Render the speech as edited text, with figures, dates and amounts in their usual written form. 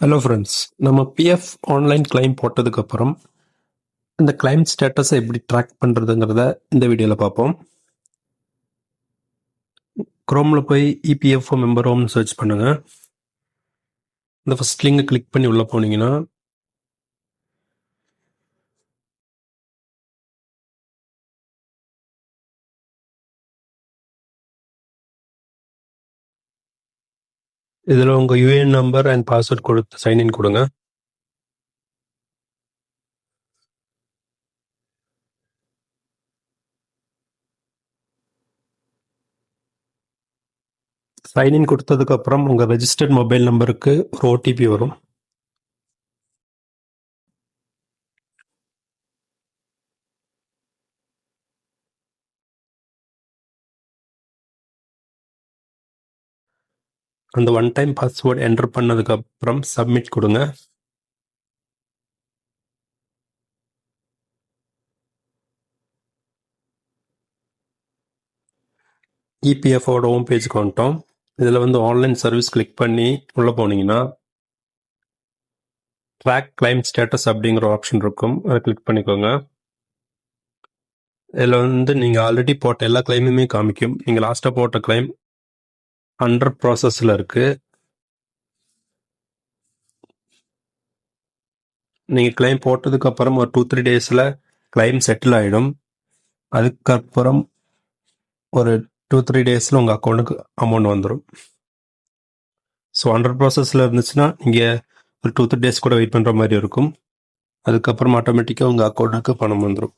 Hello friends, நம்ம PF online claim போட்டதுக்கப்புறம் இந்த கிளைம் ஸ்டேட்டஸை எப்படி ட்ராக் பண்ணுறதுங்கிறத இந்த வீடியோவில் பார்ப்போம். குரோமில் போய் இபிஎஃப்ஓ மெம்பர் ஹோம்னு சர்ச் பண்ணுங்கள். இந்த ஃபஸ்ட் லிங்கை கிளிக் பண்ணி உள்ளே போனீங்கன்னா இதில் உங்கள் யூஏஎன் நம்பர் அண்ட் பாஸ்வேர்ட் கொடுத்து சைன்இன் கொடுங்க. சைன்இன் கொடுத்ததுக்கப்புறம் உங்கள் ரெஜிஸ்டர்ட் மொபைல் நம்பருக்கு ஒரு ஓடிபி வரும். அந்த ஒன் டைம் பாஸ்வேர்டு என்டர் பண்ணதுக்கப்புறம் சப்மிட் கொடுங்க. இபிஎஃப்ஓட ஹோம் பேஜுக்கு வந்துட்டோம். இதில் ஆன்லைன் சர்வீஸ் கிளிக் பண்ணி உள்ளே போனீங்கன்னா ட்ராக் கிளைம் ஸ்டேட்டஸ் அப்படிங்கிற ஆப்ஷன் இருக்கும். அதை கிளிக் பண்ணிக்கோங்க. இதில் நீங்கள் ஆல்ரெடி போட்ட எல்லா கிளைமுமே காமிக்கும். நீங்கள் லாஸ்ட்டாக போட்ட கிளைம் அண்டர் ப்ராசஸில் இருக்குது. நீங்கள் கிளைம் போட்டதுக்கப்புறம் ஒரு 2-3 டேஸில் கிளைம் செட்டில் ஆகிடும். அதுக்கப்புறம் ஒரு 2-3 டேஸில் உங்கள் அக்கௌண்ட்டுக்கு அமௌண்ட் வந்துடும். ஸோ அண்டர் ப்ராசஸில் இருந்துச்சுன்னா நீங்கள் ஒரு 2-3 டேஸ் கூட வெயிட் பண்ணுற மாதிரி இருக்கும். அதுக்கப்புறம் ஆட்டோமேட்டிக்காக உங்கள் அக்கௌண்ட்டுக்கு பணம் வந்துடும்.